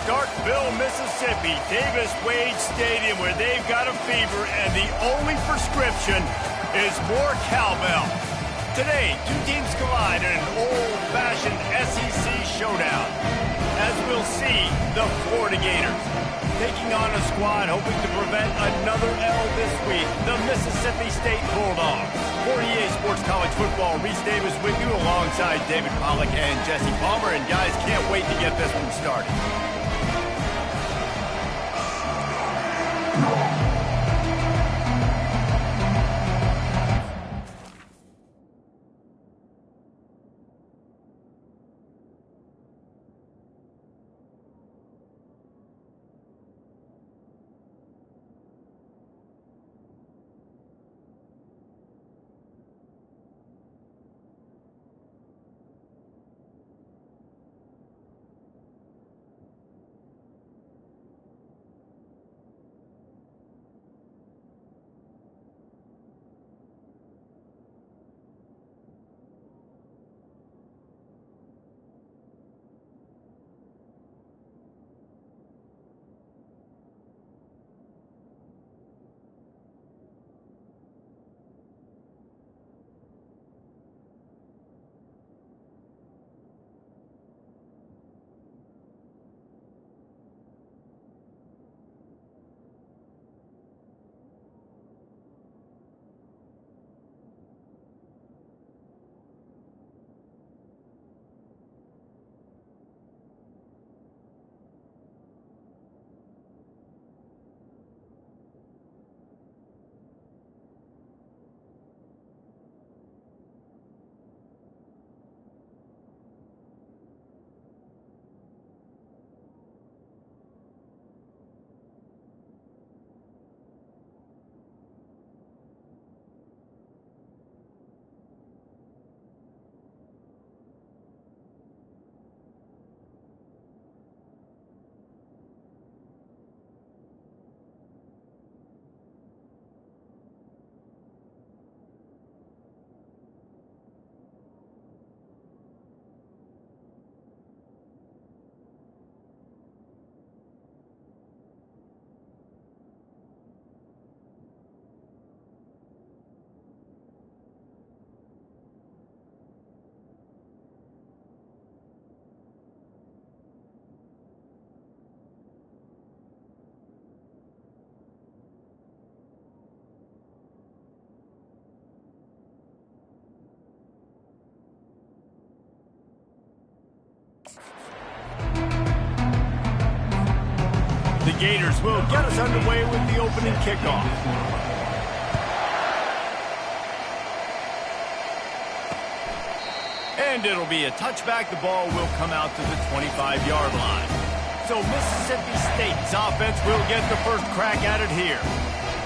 Starkville, Mississippi, Davis-Wade Stadium, where they've got a fever, and the only prescription is more cowbell. Today, two teams collide in an old-fashioned SEC showdown. As we'll see, the Florida Gators taking on a squad hoping to prevent another L this week, the Mississippi State Bulldogs. For EA Sports College Football, Reese Davis with you alongside David Pollack and Jesse Palmer. And guys, can't wait to get this one started. The Gators will get us underway with the opening kickoff. And it'll be a touchback. The ball will come out to the 25-yard line. So Mississippi State's offense will get the first crack at it here.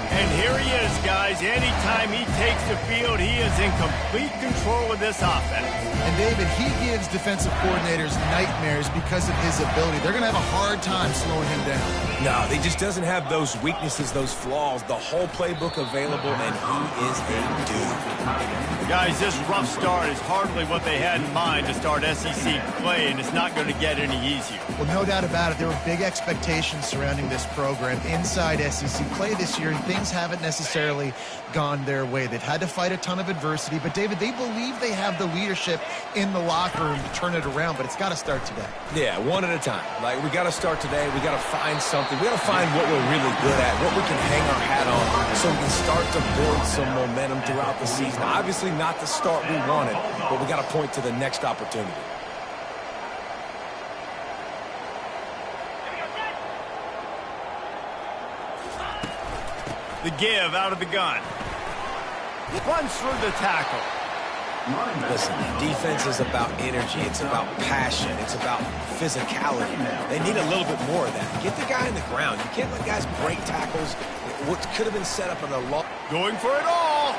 And here he is, guys. Anytime he takes the field, he is in complete control of this offense. And, David, he gives defensive coordinators nightmares because of his ability. They're going to have a hard time slowing him down. No, he just doesn't have those weaknesses, those flaws, the whole playbook available, and he is a dude. Guys, this rough start is hardly what they had in mind to start SEC play, and it's not going to get any easier. Well, no doubt about it. There were big expectations surrounding this program inside SEC play this year, and things haven't necessarily gone their way. They've had to fight a ton of adversity, but, David, they believe they have the leadership in the locker room to turn it around, but it's got to start today. Yeah, one at a time. Like, we got to start today. We got to find something. We got to find what we're really good at, what we can hang our hat on, so we can start to build some momentum throughout the season. Obviously, not the start we wanted, but we got to point to the next opportunity. The give out of the gun. Runs through the tackle. Listen, defense is about energy. It's about passion. It's about physicality. They need a little bit more of that. Get the guy in the ground. You can't let guys break tackles. What could have been set up in a long... Going for it all.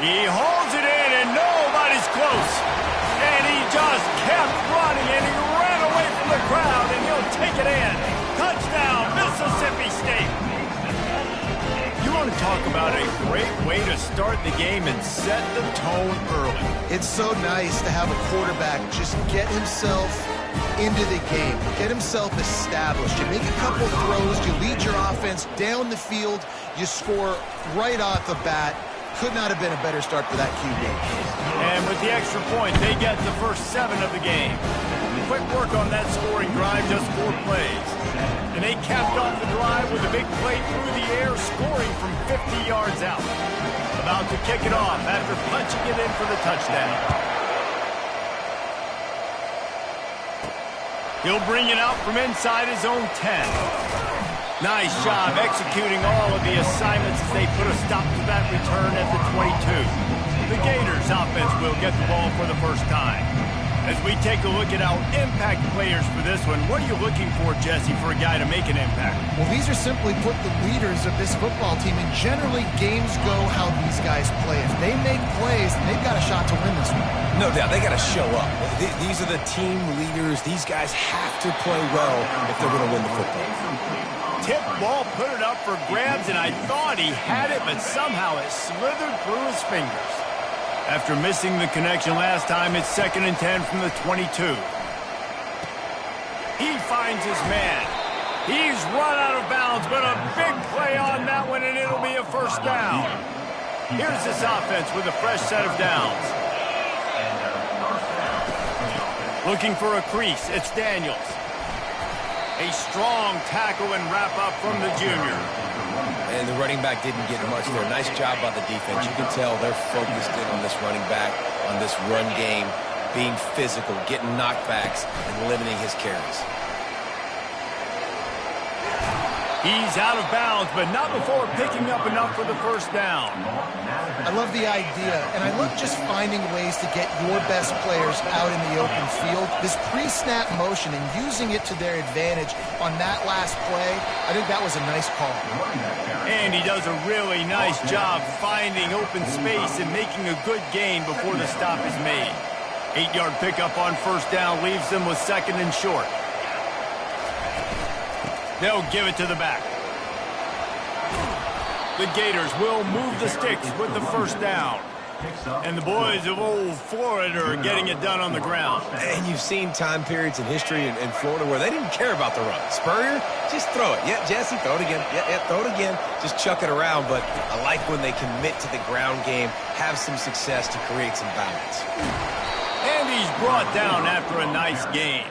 He holds it in, and nobody's close. And he just kept running, and he ran away from the crowd, and he'll take it in. Touchdown, Mississippi State. You want to talk about a great way to start the game and set the tone early. It's so nice to have a quarterback just get himself into the game, get himself established. You make a couple throws, you lead your offense down the field, you score right off the bat. Could not have been a better start for that QB. And with the extra point, they get the first 7 of the game. Quick work on that scoring drive, just 4 plays. And they capped off the drive with a big play through the air, scoring from 50 yards out. About to kick it off after punching it in for the touchdown. He'll bring it out from inside his own 10. Nice job executing all of the assignments as they put a stop to that return at the 22. The Gators offense will get the ball for the first time. As we take a look at our impact players for this one, what are you looking for, Jesse, for a guy to make an impact? Well, these are simply put the leaders of this football team, and generally games go how these guys play. If they make plays, they've got a shot to win this one. No doubt, they got to show up. These are the team leaders. These guys have to play well if they're going to win the football. Tip ball, put it up for grabs, and I thought he had it, but somehow it slithered through his fingers. After missing the connection last time, it's 2nd and 10 from the 22. He finds his man. He's run out of bounds, but a big play on that one, and it'll be a first down. Here's this offense with a fresh set of downs. Looking for a crease, it's Daniels. A strong tackle and wrap-up from the junior. And the running back didn't get much there. Nice job by the defense. You can tell they're focused in on this running back, on this run game, being physical, getting knockbacks, and limiting his carries. He's out of bounds, but not before picking up enough for the first down. I love the idea, and I love just finding ways to get your best players out in the open field. This pre-snap motion and using it to their advantage on that last play, I think that was a nice call. And he does a really nice job finding open space and making a good gain before the stop is made. 8-yard pickup on first down leaves them with 2nd and short. They'll give it to the back. The Gators will move the sticks with the first down. And the boys of old Florida are getting it done on the ground. And you've seen time periods in history in Florida where they didn't care about the run. Spurrier, just throw it. Yeah, Jesse, throw it again. Yeah, throw it again. Just chuck it around. But I like when they commit to the ground game, have some success to create some balance. And he's brought down after a nice gain.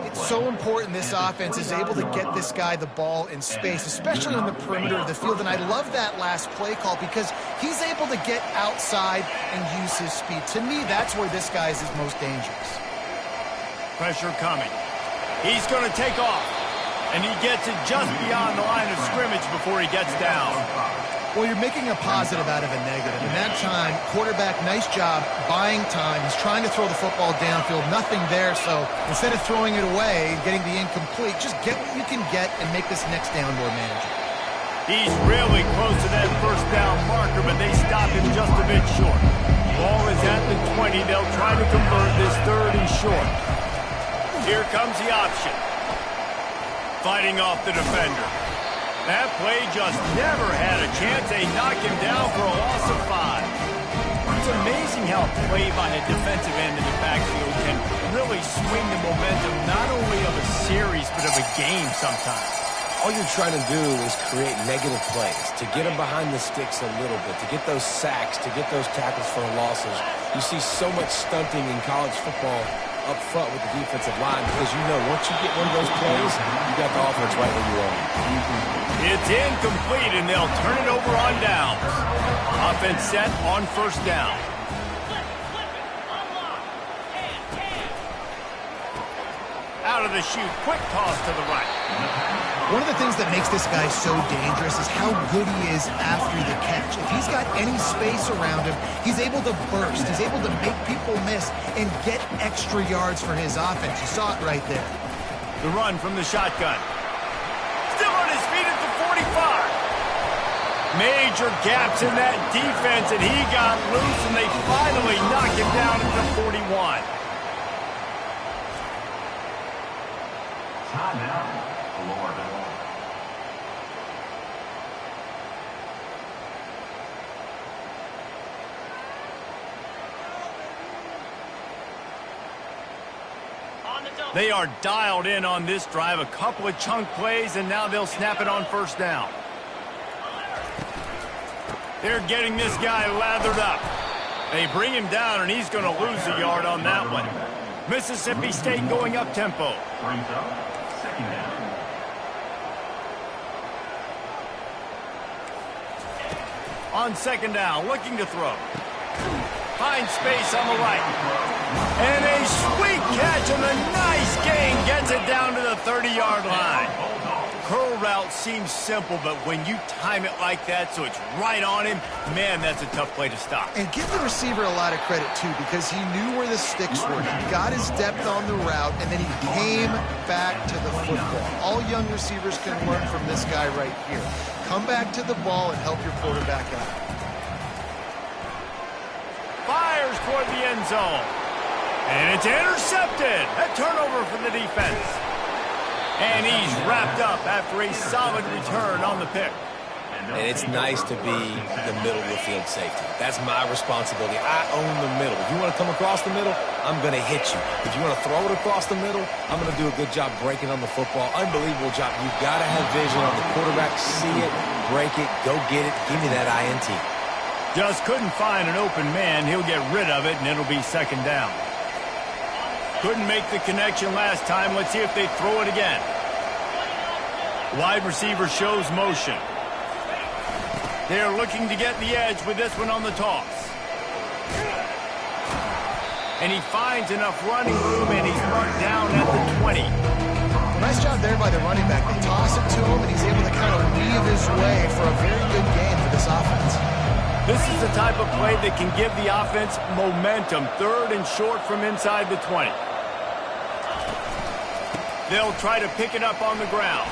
It's so important this offense is able to get this guy the ball in space, especially on the perimeter of the field. And I love that last play call because he's able to get outside and use his speed. To me, that's where this guy is his most dangerous. Pressure coming. He's going to take off. And he gets it just beyond the line of scrimmage before he gets down. Well, you're making a positive out of a negative. In that time, quarterback, nice job buying time. He's trying to throw the football downfield. Nothing there, so instead of throwing it away and getting the incomplete, just get what you can get and make this next down more manageable. He's really close to that first down marker, but they stop him just a bit short. Ball is at the 20. They'll try to convert this 3rd and short. Here comes the option. Fighting off the defender. That play just never had a chance. They knock him down for a loss of 5. It's amazing how a play by a defensive end in the backfield can really swing the momentum not only of a series but of a game sometimes. All you're trying to do is create negative plays, to get them behind the sticks a little bit, to get those sacks, to get those tackles for losses. You see so much stunting in college football up front with the defensive line because you know once you get one of those plays, you got the offense right where you are. It's incomplete, and they'll turn it over on downs. Offense set on 1st down. Out of the chute, quick toss to the right. One of the things that makes this guy so dangerous is how good he is after the catch. If he's got any space around him, he's able to burst. He's able to make people miss and get extra yards for his offense. You saw it right there. The run from the shotgun. Still on his feet at the 45. Major gaps in that defense, and he got loose, and they finally knock him down at the 41. Timeout, Florida. They are dialed in on this drive. A couple of chunk plays, and now they'll snap it on 1st down. They're getting this guy lathered up. They bring him down, and he's going to lose a yard on that one. Mississippi State going up tempo. Brings up 2nd down. On 2nd down, looking to throw. Finds space on the right. And a sweet catch and a nice gain gets it down to the 30-yard line. Curl route seems simple, but when you time it like that so it's right on him, man, that's a tough play to stop. And give the receiver a lot of credit, too, because he knew where the sticks were. He got his depth on the route, and then he came back to the football. All young receivers can learn from this guy right here. Come back to the ball and help your quarterback out. Fires toward the end zone. And it's intercepted. A turnover for the defense. And he's wrapped up after a solid return on the pick. And it's nice to be the middle of the field safety. That's my responsibility. I own the middle. If you want to come across the middle, I'm going to hit you. If you want to throw it across the middle, I'm going to do a good job breaking on the football. Unbelievable job. You've got to have vision on the quarterback. See it, break it, go get it. Give me that INT. Just couldn't find an open man. He'll get rid of it, and it'll be 2nd down. Couldn't make the connection last time. Let's see if they throw it again. Wide receiver shows motion. They're looking to get the edge with this one on the toss. And he finds enough running room, and he's marked down at the 20. Nice job there by the running back. They toss it to him, and he's able to kind of weave his way for a very good game for this offense. This is the type of play that can give the offense momentum. 3rd and short from inside the 20. They'll try to pick it up on the ground.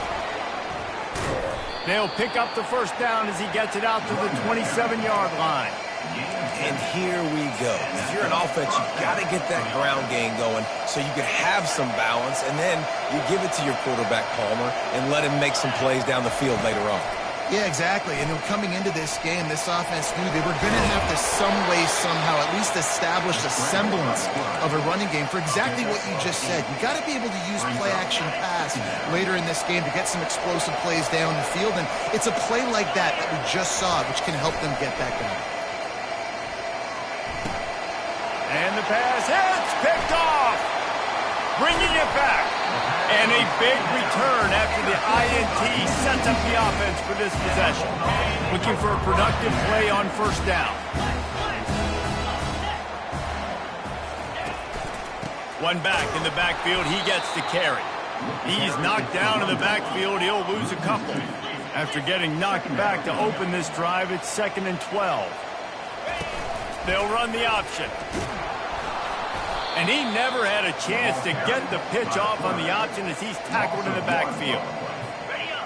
They'll pick up the 1st down as he gets it out to the 27-yard line. And here we go. If you're an offense, you've got to get that ground game going so you can have some balance, and then you give it to your quarterback, Palmer, and let him make some plays down the field later on. Yeah, exactly. And coming into this game, this offense knew they were going to have to some way, somehow, at least establish a semblance of a running game for exactly what you just said. You got to be able to use play-action pass later in this game to get some explosive plays down the field. And it's a play like that we just saw, which can help them get that going. And the pass hits, picked off. bringing it back. And a big return after the INT sets up the offense for this possession. Looking for a productive play on first down. One back in the backfield, he gets the carry. He's knocked down in the backfield, he'll lose a couple. After getting knocked back to open this drive, it's 2nd and 12. They'll run the option. And he never had a chance to get the pitch off on the option as he's tackled in the backfield.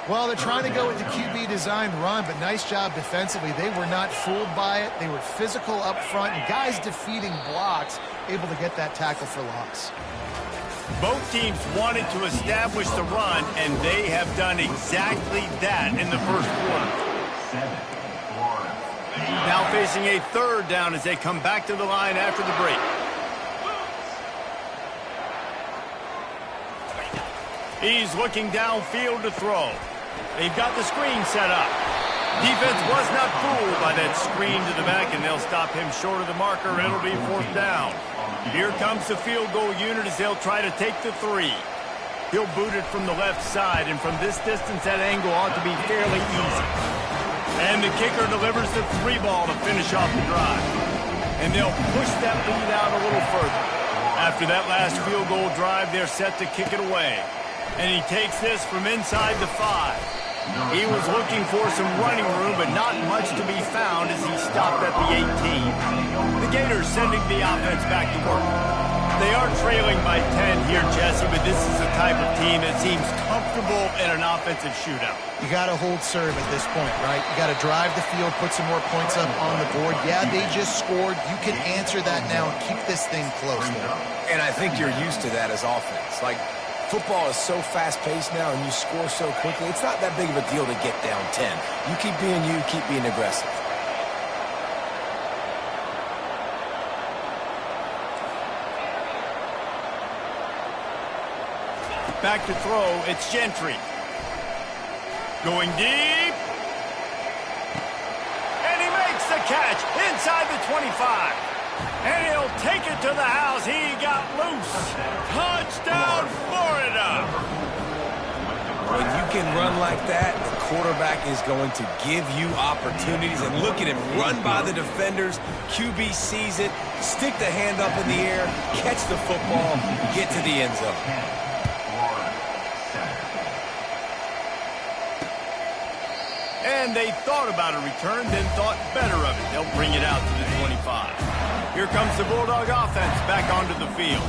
Well, they're trying to go with the QB designed run, but nice job defensively. They were not fooled by it. They were physical up front, and guys defeating blocks, able to get that tackle for loss. Both teams wanted to establish the run, and they have done exactly that in the first quarter. Now facing a 3rd down as they come back to the line after the break. He's looking downfield to throw. They've got the screen set up. Defense was not fooled by that screen to the back, and they'll stop him short of the marker. It'll be 4th down. Here comes the field goal unit as they'll try to take the 3. He'll boot it from the left side, and from this distance, that angle ought to be fairly easy. And the kicker delivers the 3 ball to finish off the drive. And they'll push that lead out a little further. After that last field goal drive, they're set to kick it away. And he takes this from inside the 5. He was looking for some running room, but not much to be found as he stopped at the 18. The Gators sending the offense back to work. They are trailing by 10 here, Jesse, but this is the type of team that seems comfortable in an offensive shootout. You got to hold serve at this point, right? You got to drive the field, put some more points up on the board. Yeah, they just scored. You can answer that now and keep this thing close there. And I think you're used to that as offense. Like, football is so fast-paced now, and you score so quickly, it's not that big of a deal to get down 10. You keep being you, keep being aggressive. Back to throw, it's Gentry. Going deep. And he makes the catch inside the 25. And he'll take it to the house. He got loose. Touchdown, Florida. When you can run like that, the quarterback is going to give you opportunities. And look at him run by the defenders. QB sees it, stick the hand up in the air, catch the football, get to the end zone. And they thought about a return, then thought better of it. They'll bring it out to the 25. Here comes the Bulldog offense back onto the field.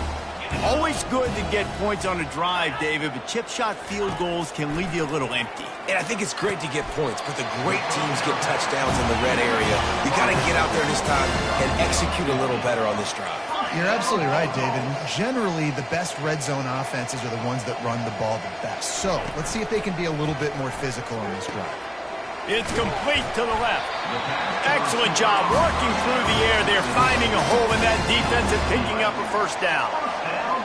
Always good to get points on a drive, David, but chip shot field goals can leave you a little empty. And I think it's great to get points, but the great teams get touchdowns in the red area. You got to get out there this time and execute a little better on this drive. You're absolutely right, David. Generally, the best red zone offenses are the ones that run the ball the best. So let's see if they can be a little bit more physical on this drive. It's complete to the left. Excellent job working through the air. They're finding a hole in that defense and picking up a first down.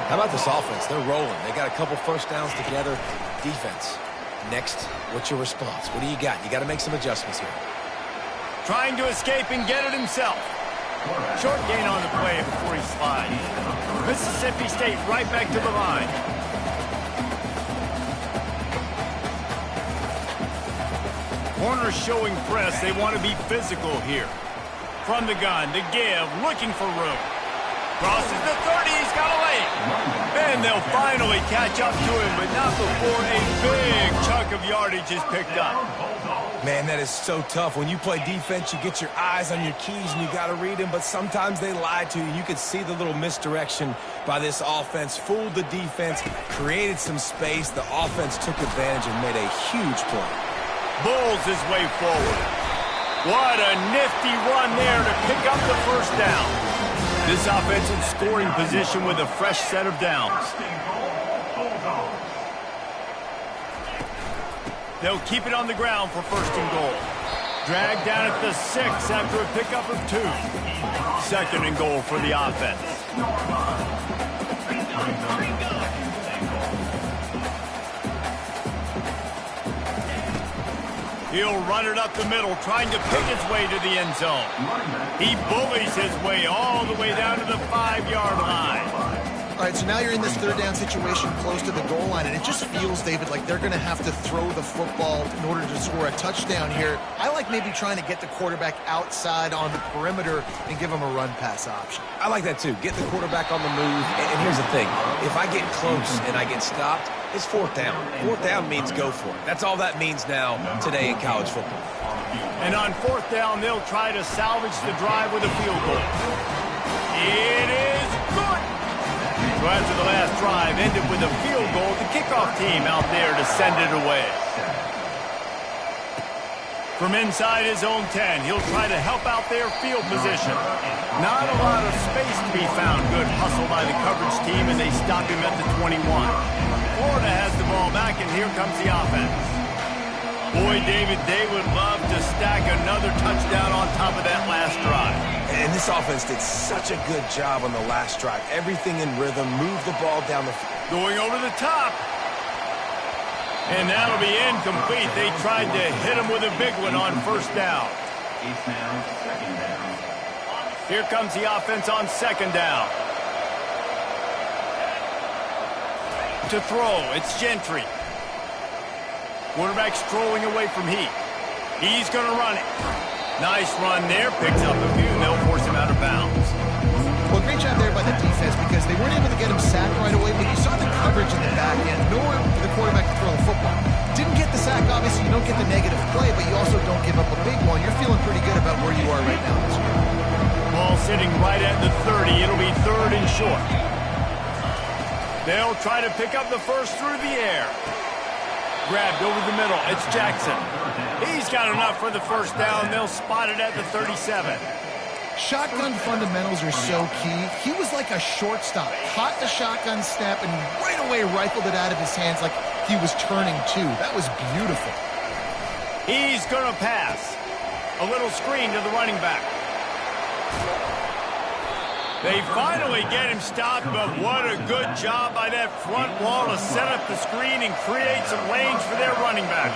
How about this offense? They're rolling. They got a couple first downs together. Defense. Next, what's your response? What do you got? You got to make some adjustments here. Trying to escape and get it himself. Short gain on the play before he slides. Mississippi State right back to the line. Corners showing press. They want to be physical here. From the gun, the give, looking for room. Crosses the 30, he's got a lane. And they'll finally catch up to him, but not before a big chunk of yardage is picked up. Man, that is so tough. When you play defense, you get your eyes on your keys and you got to read them, but sometimes they lie to you. You could see the little misdirection by this offense, fooled the defense, created some space. The offense took advantage and made a huge play. Bulls his way forward. What a nifty run there to pick up the first down. This offense in scoring position with a fresh set of downs. They'll keep it on the ground for first and goal. Dragged down at the 6 after a pickup of 2. Second and goal for the offense. He'll run it up the middle, trying to pick his way to the end zone. He bullies his way all the way down to the 5-yard line. All right, so now you're in this third down situation close to the goal line, and it just feels, David, like they're going to have to throw the football in order to score a touchdown here. I like maybe trying to get the quarterback outside on the perimeter and give him a run-pass option. I like that too. Get the quarterback on the move. And here's the thing. If I get close and I get stopped, it's fourth down. Fourth down means go for it. That's all that means now today in college football. And on fourth down, they'll try to salvage the drive with a field goal. It is good. So after the last drive ended with a field goal, the kickoff team out there to send it away. From inside his own 10, he'll try to help out their field position. Not a lot of space to be found. Good hustle by the coverage team, and they stop him at the 21. Florida has the ball back, and here comes the offense. Boy, David, they would love to stack another touchdown on top of that last drive. And this offense did such a good job on the last drive. Everything in rhythm, move the ball down the field. Going over the top. And that'll be incomplete. They tried to hit him with a big one on first down. It's now second down. Here comes the offense on second down. To throw, it's Gentry. Quarterback strolling away from Heat. He's going to run it. Nice run there. Picks up a few, and they'll force him out of bounds. Well, great job there by the defense because they weren't able to get him sacked right away, but you saw the coverage in the back end. Nowhere for the quarterback to throw the football. Didn't get the sack, obviously. You don't get the negative play, but you also don't give up a big one. You're feeling pretty good about where you are right now this year. Ball sitting right at the 30. It'll be third and short. They'll try to pick up the first through the air. Grabbed over the middle. It's Jackson. He's got enough for the first down. They'll spot it at the 37. Shotgun fundamentals are so key. He was like a shortstop. Caught the shotgun snap and right away rifled it out of his hands like he was turning two. That was beautiful. He's going to pass. A little screen to the running back. They finally get him stopped, but what a good job by that front wall to set up the screen and create some lanes for their running back.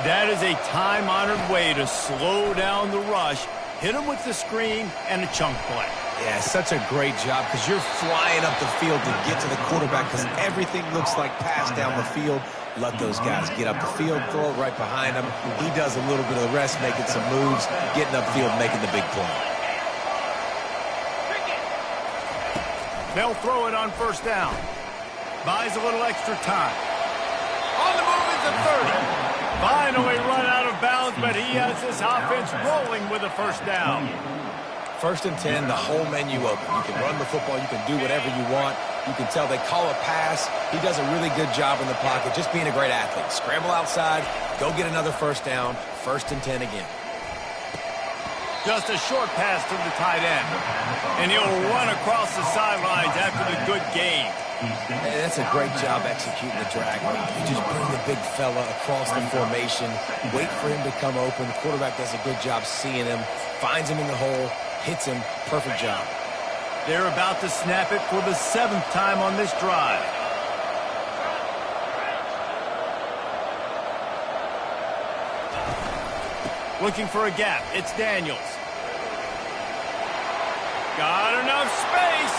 That is a time-honored way to slow down the rush, hit him with the screen, and a chunk play. Yeah, such a great job because you're flying up the field to get to the quarterback because everything looks like pass down the field. Let those guys get up the field, throw it right behind him. He does a little bit of the rest, making some moves, getting upfield, making the big play. They'll throw it on first down. Buys a little extra time. On the move is the 30. Finally run out of bounds, but he has this offense rolling with a first down. First and 10, the whole menu open. You can run the football. You can do whatever you want. You can tell they call a pass. He does a really good job in the pocket, just being a great athlete. Scramble outside, go get another first down. First and 10 again. Just a short pass to the tight end. And he'll run across the sidelines after the good game. And that's a great job executing the drag route. You just bring the big fella across the formation, wait for him to come open. The quarterback does a good job seeing him, finds him in the hole, hits him. Perfect job. They're about to snap it for the 7th time on this drive. Looking for a gap. It's Daniels. Got enough space.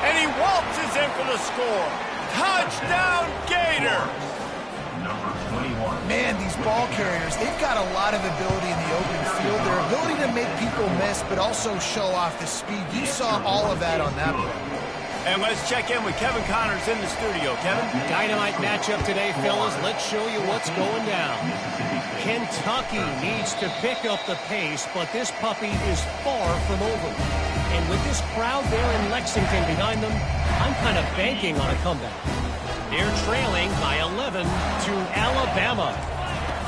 And he waltzes in for the score. Touchdown, Gators. Number 21. Man, these ball carriers, they've got a lot of ability in the open field. Their ability to make people miss, but also show off the speed. You saw all of that on that play. And let's check in with Kevin Connors in the studio. Kevin? Dynamite matchup today, fellas. Let's show you what's going down. Kentucky needs to pick up the pace, but this puppy is far from over. And with this crowd there in Lexington behind them, I'm kind of banking on a comeback. They're trailing by 11 to Alabama.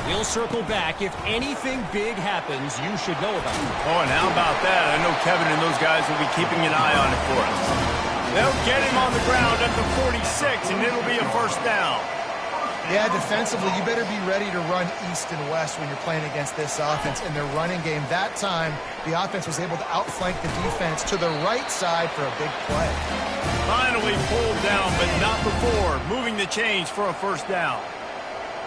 We'll circle back. If anything big happens, you should know about it. Oh, and how about that? I know Kevin and those guys will be keeping an eye on it for us. They'll get him on the ground at the 46, and it'll be a first down. Yeah, defensively, you better be ready to run east and west when you're playing against this offense. In their running game, that time, the offense was able to outflank the defense to the right side for a big play. Finally pulled down, but not before. Moving the chains for a first down.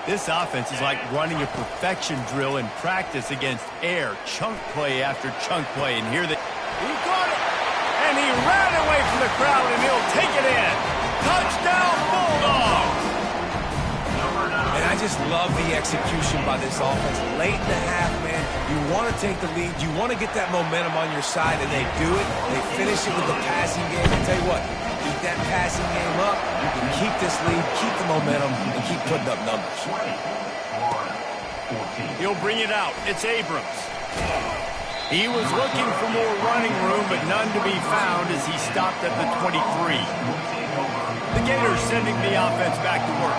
This offense is like running a perfection drill in practice against air. Chunk play after chunk play. And here he got it. And he ran away from the crowd, and he'll take it in. Touchdown, Bulldogs! And I just love the execution by this offense. Late in the half, man, you want to take the lead. You want to get that momentum on your side, and they do it. They finish it with the passing game. I'll tell you what, keep that passing game up. You can keep this lead, keep the momentum, and keep putting up numbers. He'll bring it out. It's Abrams. He was looking for more running room, but none to be found as he stopped at the 23. The Gators sending the offense back to work.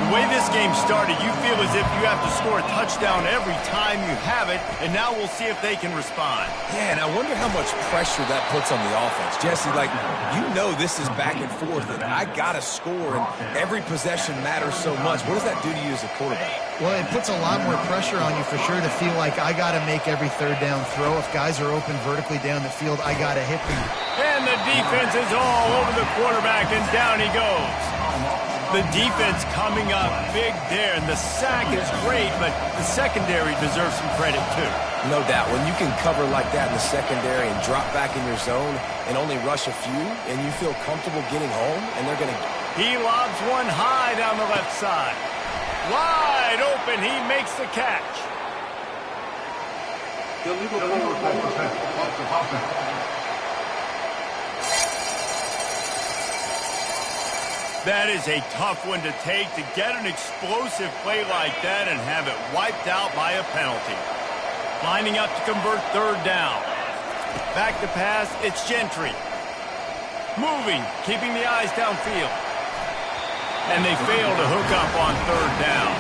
The way this game started, you feel as if you have to score a touchdown every time you have it, and now we'll see if they can respond. Yeah, and I wonder how much pressure that puts on the offense. Jesse, like, you know this is back and forth, and I got to score, and every possession matters so much. What does that do to you as a quarterback? Well, it puts a lot more pressure on you for sure to feel like I got to make every third down throw. If guys are open vertically down the field, I got to hit them. And the defense is all over the quarterback, and down he goes. The defense coming up big there, and the sack is great, but the secondary deserves some credit too. No doubt. When you can cover like that in the secondary and drop back in your zone and only rush a few, and you feel comfortable getting home, and they're going to... He lobs one high down the left side. Wide open, he makes the catch. That is a tough one to take, to get an explosive play like that and have it wiped out by a penalty. Lining up to convert third down. Back to pass, it's Gentry. Moving, keeping the eyes downfield. And they fail to hook up on third down.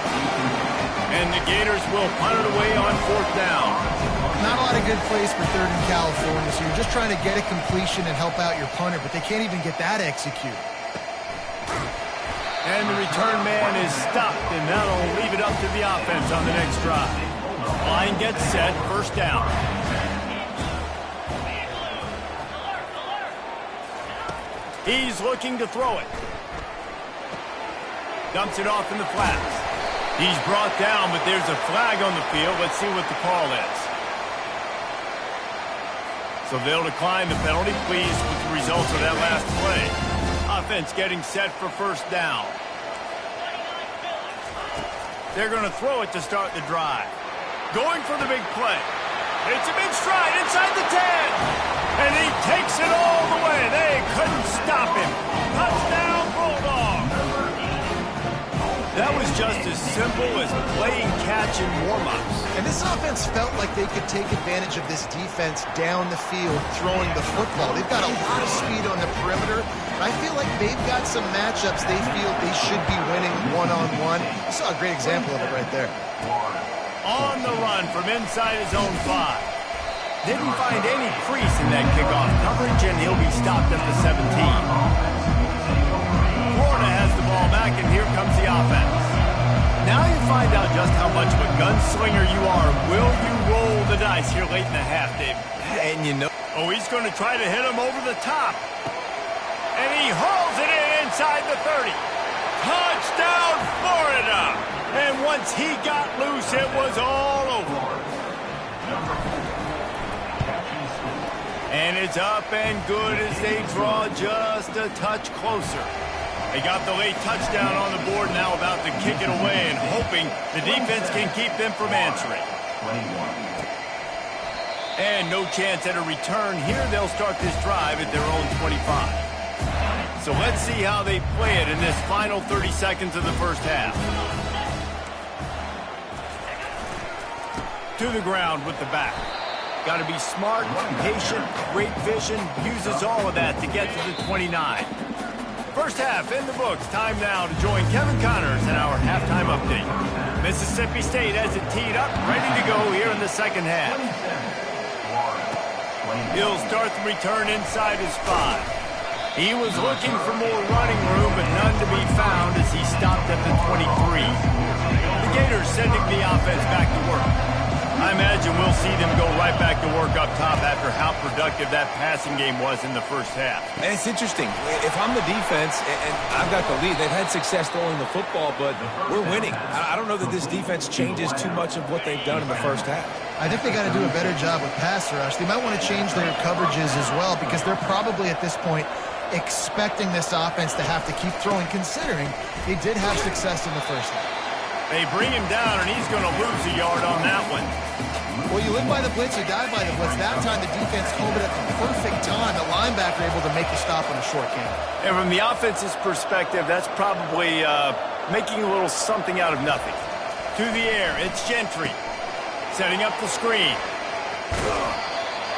And the Gators will punt it away on fourth down. Not a lot of good plays for third in California, so you're just trying to get a completion and help out your punter, but they can't even get that executed. And the return man is stopped, and that'll leave it up to the offense on the next drive. Line gets set, first down. He's looking to throw it. Dumps it off in the flats. He's brought down, but there's a flag on the field. Let's see what the call is. So they'll decline the penalty, pleased with the results of that last play. Offense getting set for first down. They're going to throw it to start the drive. Going for the big play. It's a big stride inside the 10. And he takes it all the way. They couldn't stop him. Touchdown, Bulldogs. That was just as simple as playing catch in warm-ups. And this offense felt like they could take advantage of this defense down the field throwing the football. They've got a lot of speed on the perimeter. I feel like they've got some matchups they feel they should be winning one-on-one. You saw a great example of it right there. On the run from inside his own 5. Didn't find any crease in that kickoff coverage, and he'll be stopped at the 17. Florida has the ball back, and here comes the offense. Now you find out just how much of a gunslinger you are. Will you roll the dice here late in the half, Dave? And you know... Oh, he's going to try to hit him over the top. And he hauls it in inside the 30. Touchdown, Florida! And once he got loose, it was all over. And it's up and good as they draw just a touch closer. They got the late touchdown on the board, now about to kick it away and hoping the defense can keep them from answering. And no chance at a return here. They'll start this drive at their own 25. So let's see how they play it in this final 30 seconds of the first half. To the ground with the back. Got to be smart, patient, great vision, uses all of that to get to the 29. First half in the books. Time now to join Kevin Connors in our halftime update. Mississippi State has it teed up, ready to go here in the second half. He'll start the return inside his 5. He was looking for more running room, but none to be found as he stopped at the 23. The Gators sending the offense back to work. I imagine we'll see them go right back to work up top after how productive that passing game was in the first half. And it's interesting. If I'm the defense and I've got the lead, they've had success throwing the football, but we're winning. I don't know that this defense changes too much of what they've done in the first half. I think they got to do a better job with pass rush. They might want to change their coverages as well because they're probably at this point expecting this offense to have to keep throwing, considering they did have success in the first half. They bring him down, and he's going to lose a yard on that one. Well, you live by the blitz, you die by the blitz. That time, the defense called it at the perfect time. The linebacker able to make a stop on a short game. And from the offense's perspective, that's probably making a little something out of nothing. To the air, it's Gentry. Setting up the screen.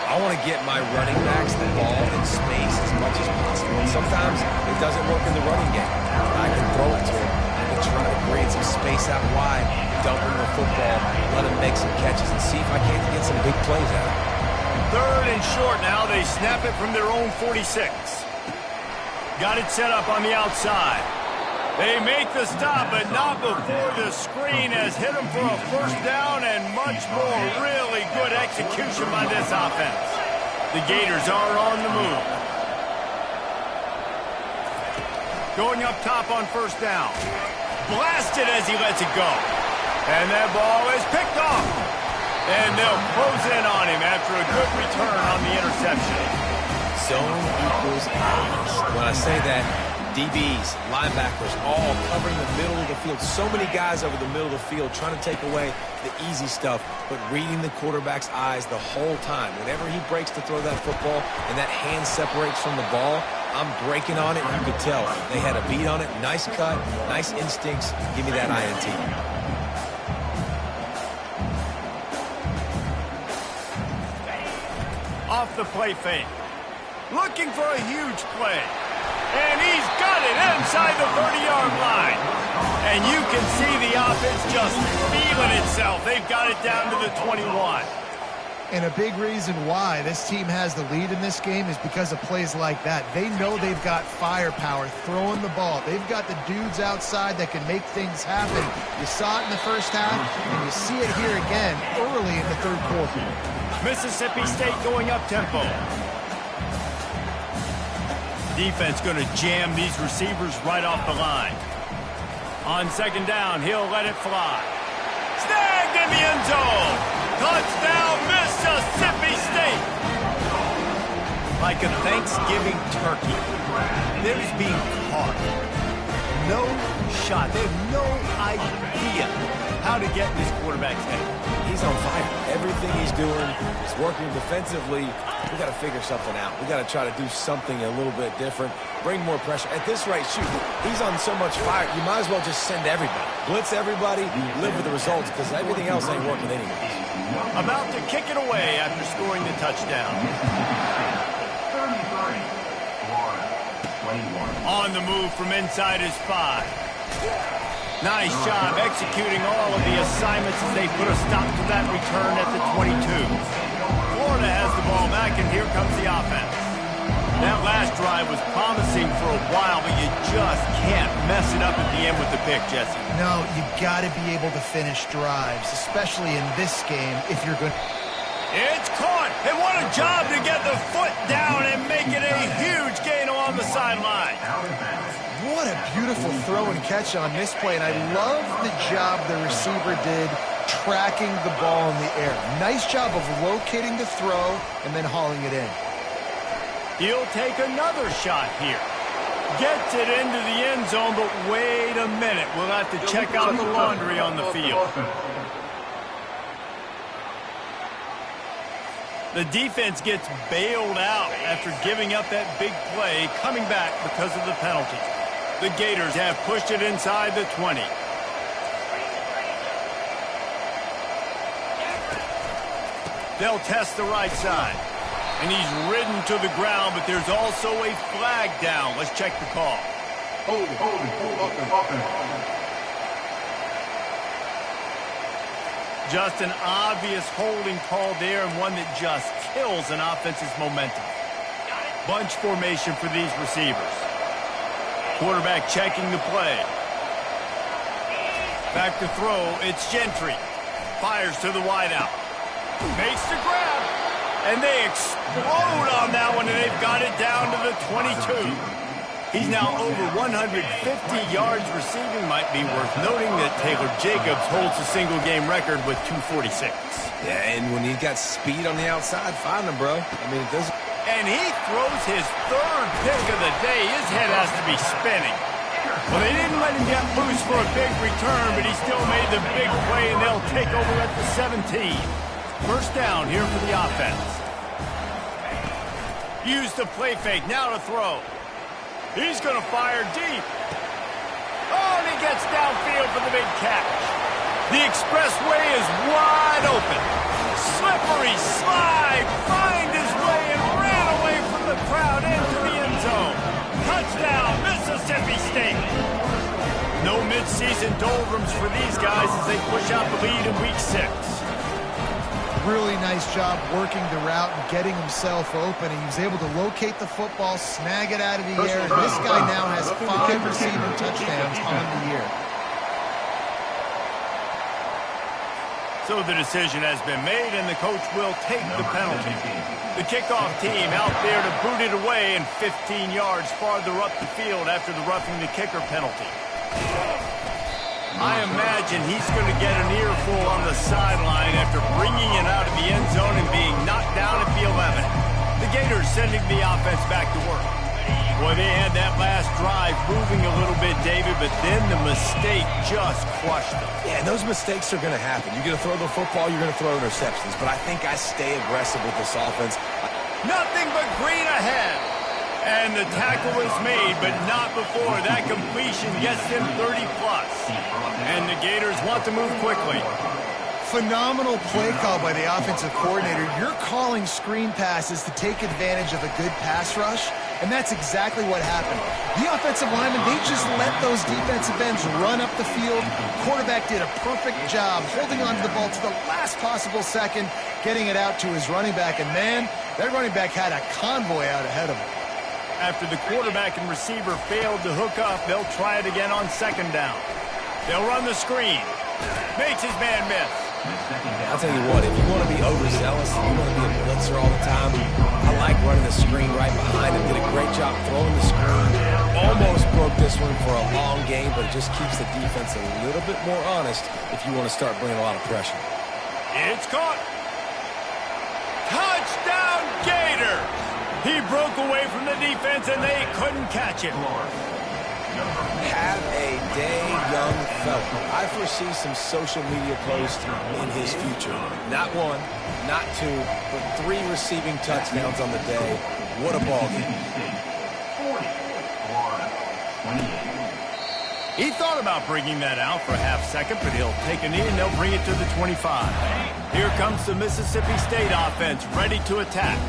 I want to get my running backs the ball in space as much as possible. And sometimes it doesn't work in the running game. I can throw it to him. Try to create some space out wide, dump him the football, let him make some catches, and see if I can't get some big plays out. Third and short now. They snap it from their own 46. Got it set up on the outside. They make the stop, but not before the screen has hit them for a first down and much more. Really good execution by this offense. The Gators are on the move. Going up top on first down. Blasted as he lets it go. And that ball is picked off. And they'll close in on him after a good return on the interception. Zone equals eyes. When I say that, DBs, linebackers, all covering the middle of the field. So many guys over the middle of the field trying to take away the easy stuff, but reading the quarterback's eyes the whole time. Whenever he breaks to throw that football and that hand separates from the ball, I'm breaking on it. You could tell they had a beat on it. Nice cut, nice instincts. Give me that INT. Off the play fake. Looking for a huge play. And he's got it inside the 30-yard line. And you can see the offense just feeling itself. They've got it down to the 21. And a big reason why this team has the lead in this game is because of plays like that. They know they've got firepower throwing the ball. They've got the dudes outside that can make things happen. You saw it in the first half, and you see it here again early in the third quarter. Mississippi State going up tempo. Defense going to jam these receivers right off the line. On second down, he'll let it fly. Snagged in the end zone. Touchdown, Mississippi State. Like a Thanksgiving turkey. They're just being caught. No shot. They have no idea how to get in this quarterback's head. He's on fire. Everything he's doing is working defensively. We got to figure something out. We got to try to do something a little bit different. Bring more pressure. At this rate, shoot, he's on so much fire, you might as well just send everybody. Blitz everybody, live with the results, because everything else ain't working anyway. About to kick it away after scoring the touchdown. 33, Florida, 21. On the move from inside his 5. Nice job executing all of the assignments as they put a stop to that return at the 22. Florida has the ball back, and here comes the offense. That last drive was promising for a while, but you just can't mess it up at the end with the pick, Jesse. No, you got to be able to finish drives, especially in this game if you're going to... It's caught, and what a job to get the foot down and make it a huge gain along the sideline. What a beautiful throw and catch on this play, and I love the job the receiver did tracking the ball in the air. Nice job of locating the throw and then hauling it in. He'll take another shot here. Gets it into the end zone, but wait a minute. We'll have to check out the laundry on the field. The defense gets bailed out after giving up that big play, coming back because of the penalty. The Gators have pushed it inside the 20. They'll test the right side. And he's ridden to the ground, but there's also a flag down. Let's check the call. Hold. Just an obvious holding call there, and one that just kills an offense's momentum. Bunch formation for these receivers. Quarterback checking the play. Back to throw, it's Gentry. Fires to the wideout. Makes the grab. And they explode on that one, and they've got it down to the 22. He's now over 150 yards receiving. Might be worth noting that Taylor Jacobs holds a single-game record with 246. Yeah, and when he's got speed on the outside, find him, bro. I mean, it doesn't... And he throws his third pick of the day. His head has to be spinning. Well, they didn't let him get loose for a big return, but he still made the big play, and they'll take over at the 17. First down here for the offense. Use the play fake. Now to throw. He's going to fire deep. Oh, and he gets downfield for the big catch. The expressway is wide open. Slippery slide. Find his way and ran away from the crowd into the end zone. Touchdown, Mississippi State. No midseason doldrums for these guys as they push out the lead in Week 6. Really nice job working the route and getting himself open. He was able to locate the football, snag it out of the air. And this guy now has 5 receiving touchdowns on the year. So the decision has been made, and the coach will take the penalty. The kickoff team out there to boot it away, and 15 yards farther up the field after the roughing the kicker penalty. I imagine he's going to get an earful on the sideline after bringing it out of the end zone and being knocked down at the 11. The Gators sending the offense back to work. Boy, they had that last drive moving a little bit, David, but then the mistake just crushed them. Yeah, and those mistakes are going to happen. You're going to throw the football, you're going to throw interceptions. But I think I stay aggressive with this offense. Nothing but green ahead. And the tackle is made, but not before. That completion gets them 30-plus. And the Gators want to move quickly. Phenomenal play call by the offensive coordinator. You're calling screen passes to take advantage of a good pass rush, and that's exactly what happened. The offensive linemen, they just let those defensive ends run up the field. Quarterback did a perfect job holding onto the ball to the last possible second, getting it out to his running back. And, man, that running back had a convoy out ahead of him. After the quarterback and receiver failed to hook up, they'll try it again on second down. They'll run the screen. Makes his man miss. I'll tell you what, if you want to be overzealous, if you want to be a blitzer all the time, I like running the screen right behind him. Did a great job throwing the screen. Almost broke this one for a long game, but it just keeps the defense a little bit more honest if you want to start bringing a lot of pressure. It's caught. Touchdown, Gators! He broke away from the defense, and they couldn't catch him. Have a day, young fella. I foresee some social media posts in his future. Not one, not two, but 3 receiving touchdowns on the day. What a ball game. He thought about bringing that out for a half second, but he'll take a knee, and they'll bring it to the 25. Here comes the Mississippi State offense, ready to attack.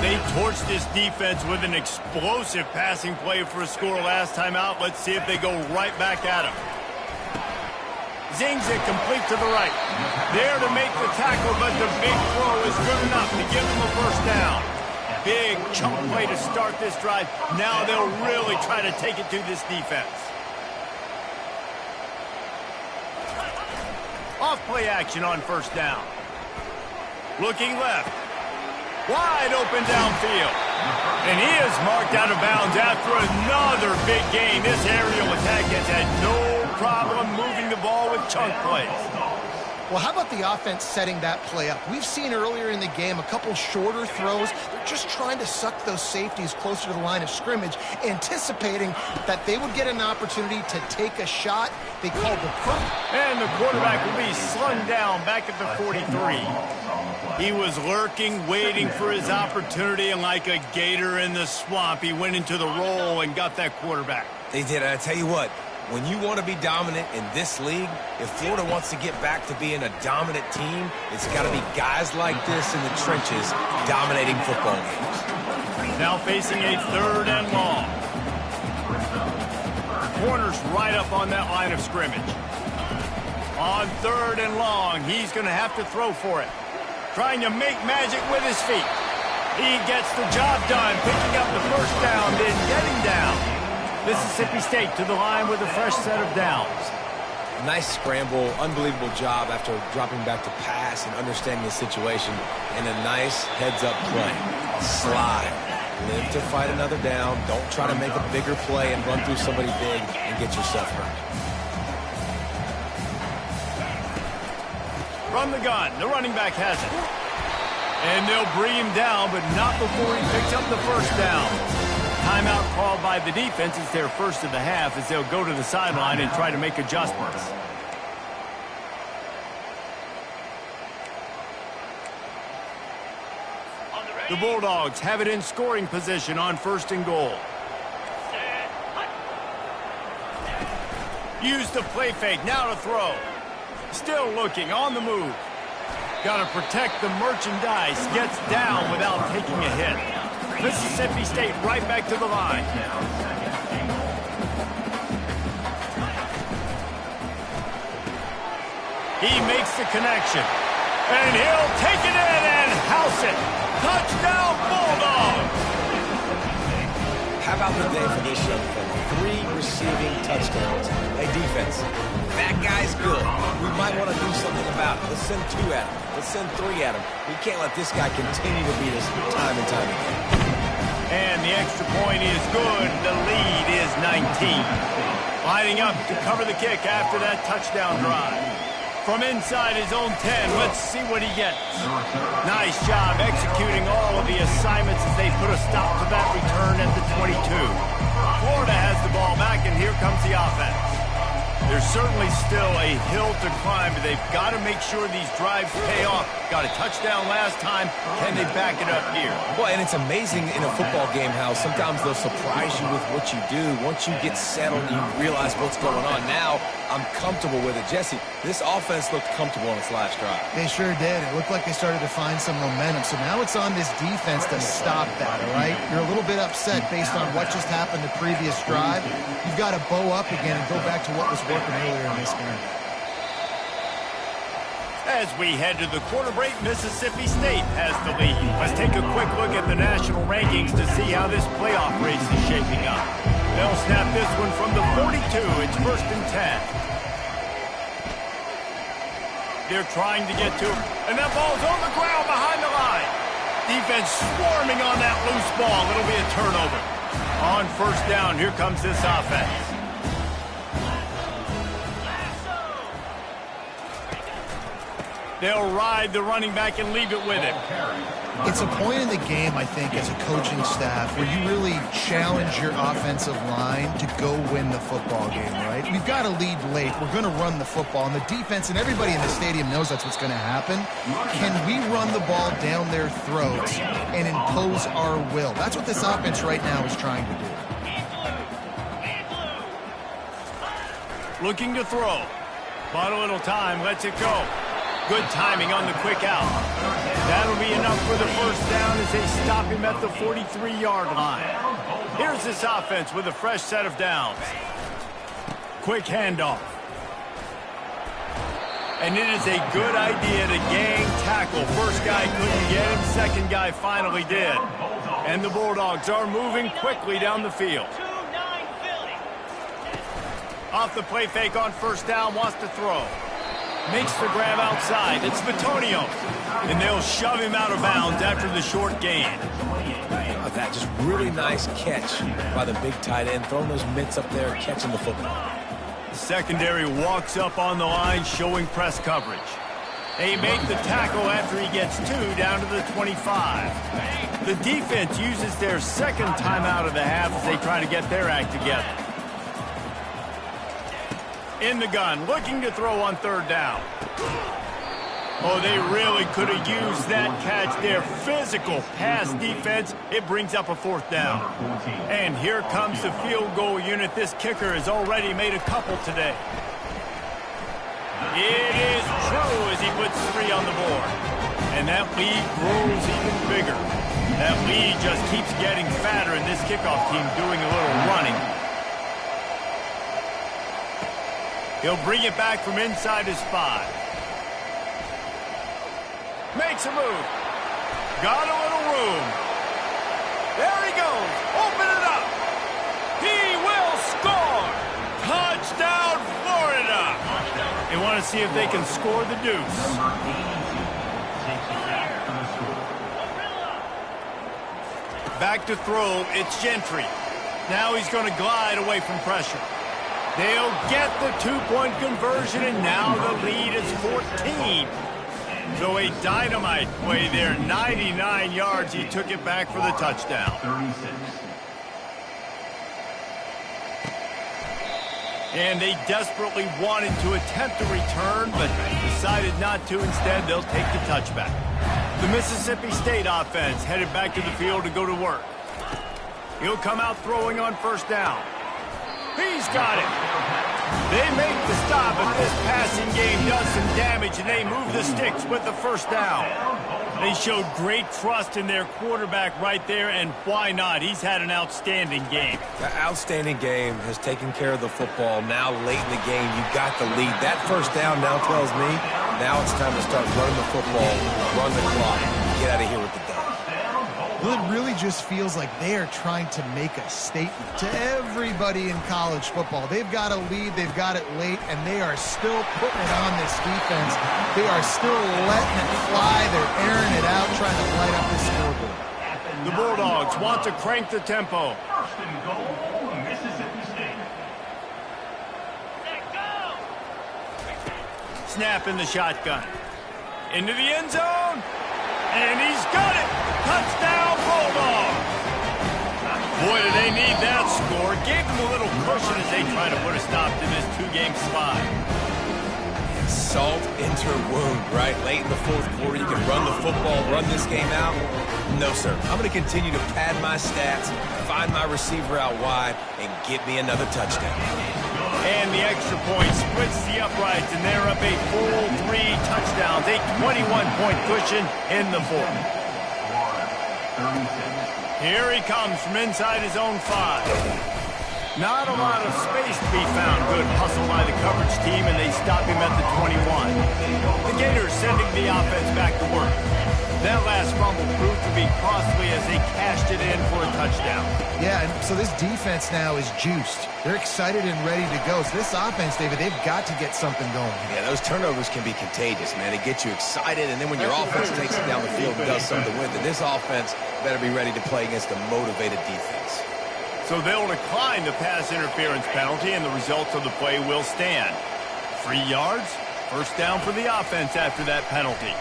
They torched this defense with an explosive passing play for a score last time out. Let's see if they go right back at him. Zings it complete to the right. There to make the tackle, but the big throw is good enough to give them a first down. Big chunk play to start this drive. Now they'll really try to take it to this defense. Off play action on first down. Looking left. Wide open downfield. And he is marked out of bounds after another big gain. This aerial attack has had no problem moving the ball with chunk plays. Well, how about the offense setting that play up? We've seen earlier in the game a couple shorter throws. They're just trying to suck those safeties closer to the line of scrimmage, anticipating that they would get an opportunity to take a shot. They called the punt. And the quarterback will be slung down back at the 43. He was lurking, waiting for his opportunity, and like a gator in the swamp, he went into the roll and got that quarterback. They did. I tell you what, when you want to be dominant in this league, if Florida wants to get back to being a dominant team, it's got to be guys like this in the trenches dominating football games. Now facing a third and long. Corner's right up on that line of scrimmage. On third and long, he's going to have to throw for it. Trying to make magic with his feet. He gets the job done, picking up the first down, then getting down. Mississippi State to the line with a fresh set of downs. Nice scramble, unbelievable job after dropping back to pass and understanding the situation, and a nice heads-up play. Slide. Live to fight another down. Don't try to make a bigger play and run through somebody big and get yourself hurt. From the gun, the running back has it. And they'll bring him down, but not before he picks up the first down. Timeout called by the defense. It's their first of the half as they'll go to the sideline and try to make adjustments. The Bulldogs have it in scoring position on 1st and goal. Use the play fake, now to throw. Still looking, on the move. Got to protect the merchandise. Gets down without taking a hit. Mississippi State right back to the line. He makes the connection. And he'll take it in and house it. Touchdown, Bulldogs! How about the day for this young fella? 3 receiving touchdowns. Hey, defense, that guy's good. We might want to do something about it. Let's send 2 at him. Let's send 3 at him. We can't let this guy continue to beat us time and time again. And the extra point is good. The lead is 19. Lining up to cover the kick after that touchdown drive. From inside his own 10, let's see what he gets. Nice job executing all of the assignments as they put a stop to that return at the 22. Florida has the ball back, and here comes the offense. There's certainly still a hill to climb, but they've got to make sure these drives pay off. Got a touchdown last time. Can they back it up here? Well, and it's amazing in a football game how sometimes they'll surprise you with what you do. Once you get settled, you realize what's going on. Now, I'm comfortable with it. Jesse, this offense looked comfortable on its last drive. They sure did. It looked like they started to find some momentum. So now it's on this defense to stop that, all right? You're a little bit upset based on what just happened the previous drive. You've got to bow up again and go back to what was working earlier in this game. As we head to the quarter break, Mississippi State has the lead. Let's take a quick look at the national rankings to see how this playoff race is shaping up. They'll snap this one from the 42. It's 1st and 10. They're trying to get to him. And that ball's on the ground behind the line. Defense swarming on that loose ball. It'll be a turnover. On 1st down, here comes this offense. They'll ride the running back and leave it with him. It's a point in the game, I think, as a coaching staff where you really challenge your offensive line to go win the football game, right? We've got to lead late. We're going to run the football. And the defense and everybody in the stadium knows that's what's going to happen. Can we run the ball down their throats and impose our will? That's what this offense right now is trying to do. Looking to throw. Bought a little time, lets it go. Good timing on the quick out. That'll be enough for the first down as they stop him at the 43-yard line. Here's this offense with a fresh set of downs. Quick handoff. And it is a good idea to gang tackle. First guy couldn't get him, second guy finally did. And the Bulldogs are moving quickly down the field. Off the play fake on 1st down, wants to throw. Makes the grab outside. It's Bitonio. And they'll shove him out of bounds after the short gain. That just really nice catch by the big tight end. Throwing those mitts up there, catching the football. The secondary walks up on the line, showing press coverage. They make the tackle after he gets 2 down to the 25. The defense uses their second timeout of the half as they try to get their act together. In the gun, looking to throw on 3rd down. Oh, they really could have used that catch there. Physical pass defense. It brings up a 4th down. And here comes the field goal unit. This kicker has already made a couple today. It is true as he puts 3 on the board. And that lead grows even bigger. That lead just keeps getting fatter, and this kickoff team doing a little running. He'll bring it back from inside his 5. Makes a move. Got a little room. There he goes. Open it up. He will score. Touchdown, Florida. see if they can score the deuce. Number 82 takes the back for the score. Back to throw, it's Gentry. Now he's going to glide away from pressure. They'll get the two-point conversion, and now the lead is 14. So a dynamite play there, 99 yards. He took it back for the touchdown. 36. And they desperately wanted to attempt a return, but decided not to. Instead, they'll take the touchback. The Mississippi State offense headed back to the field to go to work. He'll come out throwing on first down. He's got it. They make the stop, but this passing game does some damage, and they move the sticks with the first down. They showed great trust in their quarterback right there, and why not? He's had an outstanding game. The outstanding game has taken care of the football. Now late in the game, you got the lead. That first down now tells me now it's time to start running the football, run the clock, get out of here with the dub. Well, it really just feels like they are trying to make a statement to everybody in college football. They've got a lead, they've got it late, and they are still putting it on this defense. They are still letting it fly. They're airing it out, trying to light up the scoreboard. The Bulldogs want to crank the tempo. First and goal, Mississippi State. Snap in the shotgun. Into the end zone. And he's got it. Touchdown, Bulldogs. Boy, do they need that score. Gave them a little cushion as they try to put a stop to this two-game slide. Salt into her wound, right? Late in the fourth quarter, you can run the football, run this game out. No, sir. I'm going to continue to pad my stats, find my receiver out wide, and get me another touchdown. And the extra point splits the uprights, and they're up a full 3 touchdowns, a 21-point cushion in the fourth. Here he comes from inside his own 5. Not a lot of space to be found. Good hustle by the coverage team, and they stop him at the 21. The Gators sending the offense back to work. That last fumble proved to be costly as they cashed it in for a touchdown. Yeah, and so this defense now is juiced. They're excited and ready to go. So this offense, David, they've got to get something going. Yeah, those turnovers can be contagious, man. It gets you excited, and then when your offense takes it down the field and does something with it, this offense better be ready to play against a motivated defense. So they'll decline the pass interference penalty, and the results of the play will stand. 3 yards, first down for the offense after that penalty.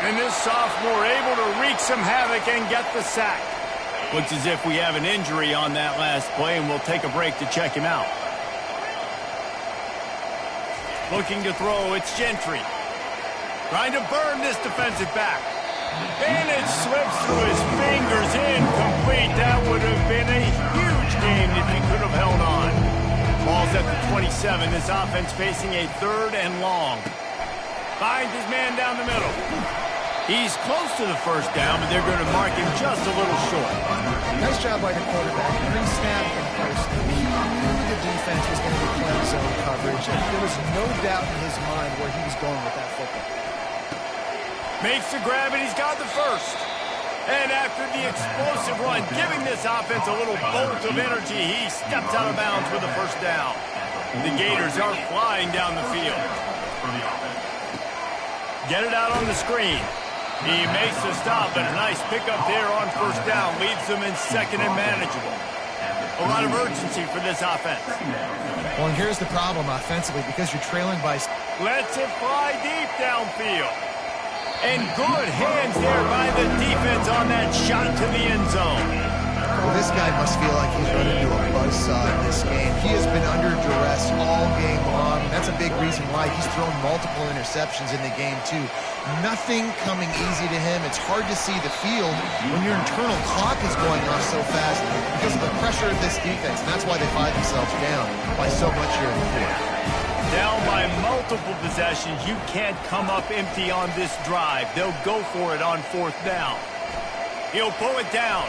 And this sophomore able to wreak some havoc and get the sack. Looks as if we have an injury on that last play, and we'll take a break to check him out. Looking to throw, it's Gentry. Trying to burn this defensive back. And it slips through his fingers, incomplete. That would have been a huge game if he could have held on. Ball's at the 27. This offense facing a 3rd and long. Finds his man down the middle. He's close to the first down, but they're going to mark him just a little short. Nice job by the quarterback. Pre-snap and post. He knew the defense was going to be playing zone coverage, and there was no doubt in his mind where he was going with that football. Makes the grab, and he's got the first. And after the explosive run, giving this offense a little bolt of energy, he steps out of bounds with the first down. The Gators are flying down the field. Get it out on the screen. He makes the stop, and a nice pickup there on first down. Leaves them in 2nd and manageable. A lot of urgency for this offense. Well, and here's the problem offensively, because you're trailing by... Lets it fly deep downfield. And good hands there by the defense on that shot to the end zone. Well, this guy must feel like he's run into a buzzsaw in this game. He has been under duress all game long. That's a big reason why he's thrown multiple interceptions in the game, too. Nothing coming easy to him. It's hard to see the field when your internal clock is going off so fast because of the pressure of this defense. And that's why they find themselves down by so much here in the fourth. Down by multiple possessions, you can't come up empty on this drive. They'll go for it on 4th down. He'll pull it down.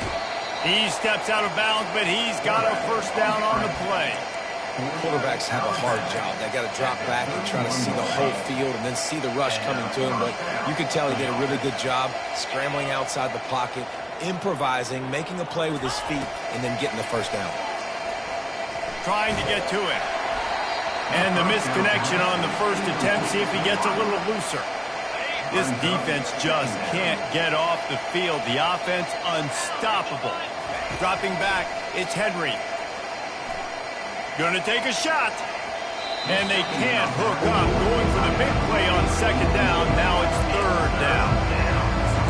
He steps out of bounds, but he's got a first down on the play. Quarterbacks have a hard job. They got to drop back and try to see the whole field and then see the rush coming to him. But you can tell he did a really good job scrambling outside the pocket, improvising, making a play with his feet, and then getting the first down. Trying to get to it. And the misconnection on the first attempt. See if he gets a little looser. This defense just can't get off the field. The offense unstoppable. Dropping back, it's Henry. Gonna take a shot. And they can't hook up. Going for the big play on second down. Now it's third down.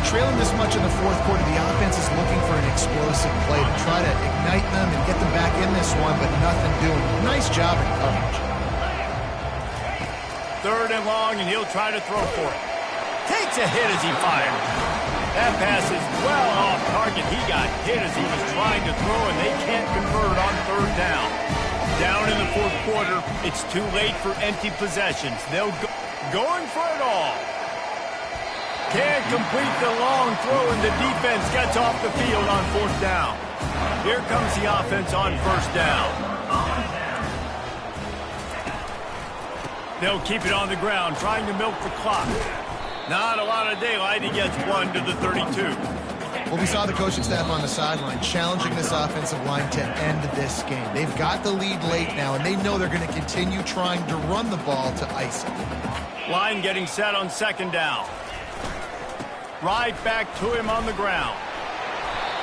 Trailing this much in the fourth quarter, the offense is looking for an explosive play to try to ignite them and get them back in this one, but nothing doing. Nice job in coverage. Third and long, and he'll try to throw for it. Takes a hit as he fires. That pass is well off target. He got hit as he was trying to throw, and they can't convert on third down. Down in the fourth quarter, it's too late for empty possessions. They'll go going for it all. Can't complete the long throw, and the defense gets off the field on fourth down. Here comes the offense on first down. They'll keep it on the ground, trying to milk the clock. Not a lot of daylight. He gets one to the 32. Well, we saw the coaching staff on the sideline challenging this offensive line to end this game. They've got the lead late now, and they know they're going to continue trying to run the ball to ice it. Line getting set on second down. Right back to him on the ground.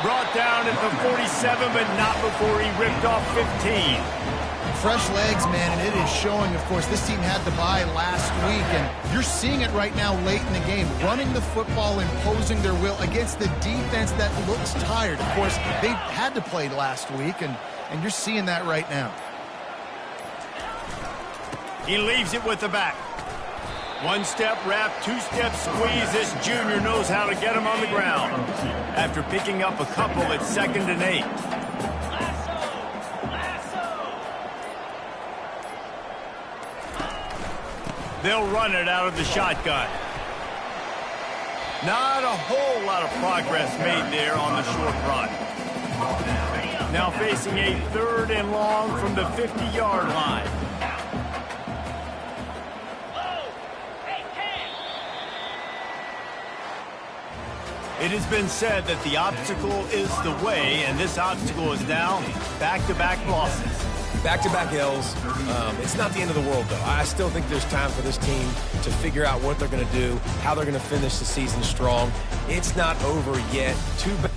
Brought down at the 47, but not before he ripped off 15. Fresh legs, man, and it is showing, of course, this team had the bye last week, and you're seeing it right now late in the game, running the football, imposing their will against the defense that looks tired. Of course, they had to play last week, and you're seeing that right now. He leaves it with the back. One step wrap, two step squeeze. This junior knows how to get him on the ground. After picking up a couple at 2nd and 8. They'll run it out of the shotgun. Not a whole lot of progress made there on the short run. Now facing a 3rd and long from the 50-yard line. It has been said that the obstacle is the way, and this obstacle is now back-to-back losses. Back-to-back L's. It's not the end of the world, though. I still think there's time for this team to figure out what they're going to do, how they're going to finish the season strong. It's not over yet. Too bad.